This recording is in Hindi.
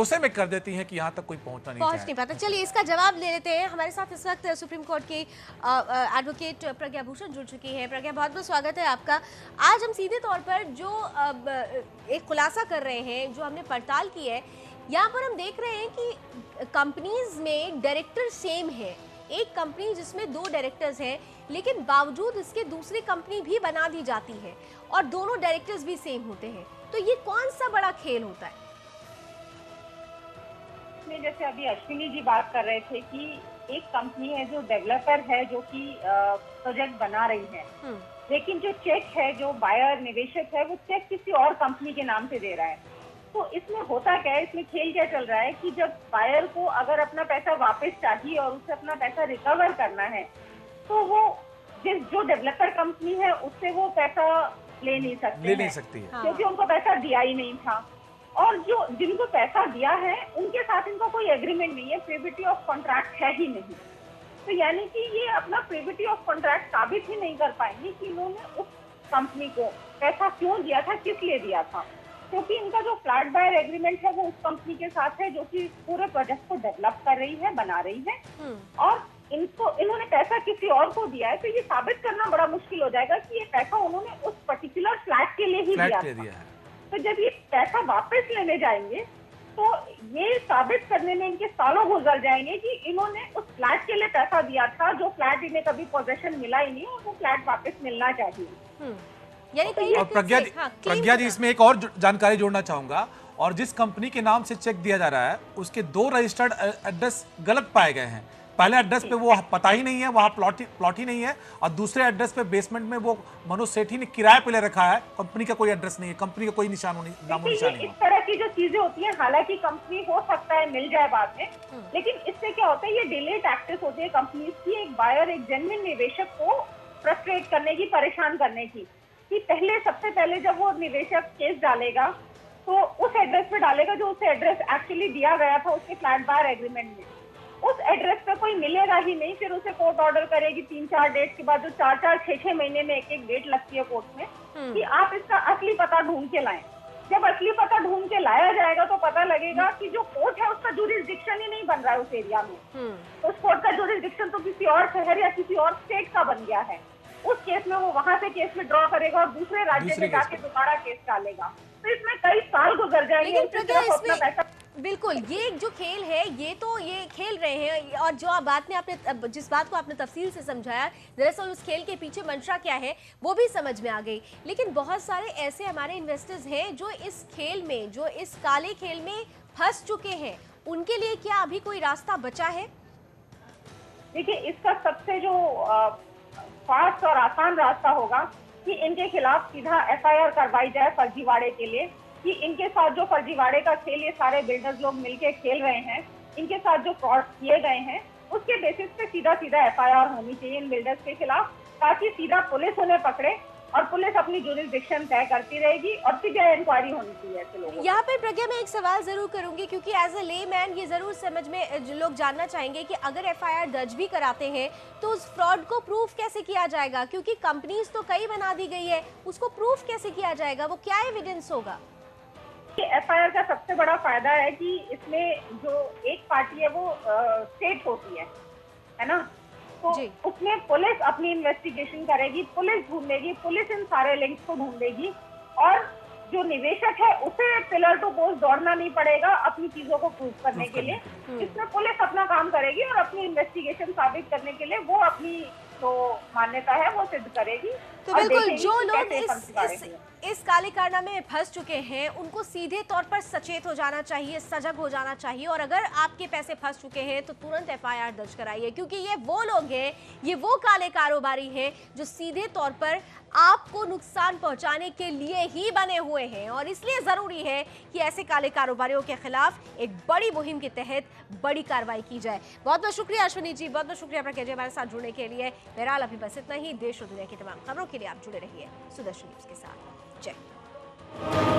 उसे में कर देती हैं कि यहाँ तक कोई पहुँच नहीं पाता। चलिए इसका जवाब ले लेते हैं। हमारे साथ इस वक्त सुप्रीम कोर्ट के एडवोकेट प्रज्ञा भूषण जुड़ चुकी हैं। प्रज्ञा, बहुत बहुत स्वागत है आपका। आज हम सीधे तौर पर जो एक खुलासा कर रहे हैं, जो हमने पड़ताल की है, यहाँ पर हम देख रहे हैं कि कंपनीज में डायरेक्टर सेम है। एक कंपनी जिसमें 2 डायरेक्टर्स हैं, लेकिन बावजूद इसके दूसरी कंपनी भी बना दी जाती है और दोनों डायरेक्टर्स भी सेम होते हैं। तो ये कौन सा बड़ा खेल होता है? जैसे अभी अश्विनी जी बात कर रहे थे कि एक कंपनी है जो डेवलपर है, जो कि प्रोजेक्ट बना रही है, लेकिन जो चेक है, जो बायर निवेशक है, वो चेक किसी और कंपनी के नाम से दे रहा है। तो इसमें होता क्या है, इसमें खेल क्या चल रहा है कि जब बायर को अगर अपना पैसा वापस चाहिए और उसे अपना पैसा रिकवर करना है, तो वो जो डेवलपर कंपनी है उससे वो पैसा ले नहीं सकती है, क्योंकि उनको पैसा दिया ही नहीं था। और जो जिनको पैसा दिया है उनके साथ इनका कोई एग्रीमेंट नहीं है, प्रीविटी ऑफ कॉन्ट्रैक्ट है ही नहीं। तो यानी कि ये अपना प्रीविटी ऑफ कॉन्ट्रैक्ट साबित ही नहीं कर पाएंगे कि इन्होंने उस कंपनी को पैसा क्यों दिया था, किस लिए दिया था। क्योंकि इनका जो फ्लैट बायर एग्रीमेंट है वो उस कंपनी के साथ है जो कि पूरे प्रोजेक्ट को डेवलप कर रही है, बना रही है, और इन्होंने पैसा किसी और को दिया है। तो ये साबित करना बड़ा मुश्किल हो जाएगा कि ये पैसा उन्होंने उस पर्टिकुलर फ्लैट के लिए ही दिया है। तो जब ये पैसा वापस लेने जाएंगे तो ये साबित करने में इनके सालों गुजर जाएंगे कि इन्होंने उस फ्लैट के लिए पैसा दिया था, जो फ्लैट इन्हें कभी पोजेशन मिला ही नहीं, और वो फ्लैट वापस मिलना चाहिए। यानी और प्रज्ञा जी, इसमें एक और जानकारी जोड़ना चाहूंगा। और जिस कंपनी के नाम से चेक दिया जा रहा है उसके 2 रजिस्टर्ड एड्रेस गलत पाए गए हैं। पहले एड्रेस पे वो पता ही नहीं है, वहाँ प्लॉट ही नहीं है, और दूसरे एड्रेस पे बेसमेंट में वो मनोज सेठी ने किराए पे ले रखा है। कंपनी का कोई एड्रेस नहीं है, कंपनी का कोई नामो निशान नहीं है। इस तरह की जो चीजें होती हैं, हालांकि कंपनी हो सकता है मिल जाए बाद में, लेकिन इससे क्या होता है, ये डिले टैक्टिस होती है कंपनीज की। एक बायर, एक जेन्युइन निवेशक को फ्रस्ट्रेट करने की, परेशान करने की, कि सबसे पहले जब वो निवेशक केस डालेगा तो उस एड्रेस पे डालेगा जो उसे एड्रेस एक्चुअली दिया गया था उसके फ्लैट बायर एग्रीमेंट में। उस एड्रेस पे कोई मिलेगा ही नहीं, फिर उसे कोर्ट ऑर्डर करेगी 3-4 डेट के बाद, जो 4-4, 6-6 महीने में एक डेट लगती है कोर्ट में, कि आप इसका असली पता ढूंढ के लाएं। जब असली पता ढूंढ के लाया जाएगा तो पता लगेगा कि जो कोर्ट है उसका जुरिसडिक्शन ही नहीं बन रहा है उस एरिया में। तो उस कोर्ट का जुरिसडिक्शन तो किसी और शहर या किसी और स्टेट का बन गया है। उस केस में वो वहां से केस में ड्रॉ करेगा और दूसरे राज्य में जाके दोबारा केस डालेगा। तो इसमें कई साल गुजर जाएंगे। बिल्कुल, ये जो खेल है ये खेल रहे हैं, और जो आपने जिस बात को आपने तफसील से समझाया, दरअसल उस खेल के पीछे मंशा क्या है वो भी समझ में आ गई। लेकिन बहुत सारे ऐसे हमारे इन्वेस्टर्स हैं जो इस खेल में, जो इस काले खेल में फंस चुके हैं, उनके लिए क्या अभी कोई रास्ता बचा है? देखिए, इसका सबसे जो फास्ट और आसान रास्ता होगा कि इनके खिलाफ सीधा FIR करवाई जाए फर्जीवाड़े के लिए, कि इनके साथ जो फर्जीवाड़े का खेल ये सारे बिल्डर्स लोग मिलके खेल रहे हैं, इनके साथ जो फ्रॉड किए गए हैं, उसके बेसिस पे सीधा FIR होनी चाहिए इन बिल्डर्स के खिलाफ, ताकि सीधा पुलिस उन्हें पकड़े और पुलिस अपनी जुरिसडिक्शन तय करती रहेगी और सीधे इंक्वायरी होनी चाहिए ऐसे लोगों। यहाँ पे प्रज्ञा मैं एक सवाल जरूर करूंगी, क्योंकि एज अ लेमैन ये जरूर समझ में जो लोग जानना चाहेंगे कि अगर FIR दर्ज भी कराते हैं तो उस फ्रॉड को प्रूफ कैसे किया जाएगा, क्योंकि कंपनीज तो कई बना दी गई है, उसको प्रूफ कैसे किया जाएगा, वो क्या एविडेंस होगा? FIR का सबसे बड़ा फायदा है कि इसमें जो एक पार्टी है वो स्टेट होती है ना, तो उसमें पुलिस अपनी इन्वेस्टिगेशन करेगी, पुलिस ढूंढेगी, पुलिस इन सारे लिंक्स को ढूंढेगी, और जो निवेशक है उसे पिलर टू पोस्ट दौड़ना नहीं पड़ेगा अपनी चीजों को प्रूव करने के लिए। इसमें पुलिस अपना काम करेगी और अपनी इन्वेस्टिगेशन साबित करने के लिए वो अपनी जो मान्यता है वो सिद्ध करेगी। तो बिल्कुल, जो लोग इस काले कारनामे में फंस चुके हैं उनको सीधे तौर पर सचेत हो जाना चाहिए, सजग हो जाना चाहिए, और अगर आपके पैसे फंस चुके हैं तो तुरंत FIR दर्ज कराइए, क्योंकि ये वो लोग हैं, ये वो काले कारोबारी हैं जो सीधे तौर पर आपको नुकसान पहुंचाने के लिए ही बने हुए हैं। और इसलिए जरूरी है कि ऐसे काले कारोबारियों के खिलाफ एक बड़ी मुहिम के तहत बड़ी कार्रवाई की जाए। बहुत बहुत शुक्रिया अश्विनी जी, बहुत बहुत शुक्रिया प्रज्ञा जी हमारे साथ जुड़ने के लिए। बहरहाल अभी बस इतना ही। देश और दुनिया की तमाम खबरों के लिए आप जुड़े रहिए सुदर्शन न्यूज के साथ। जय।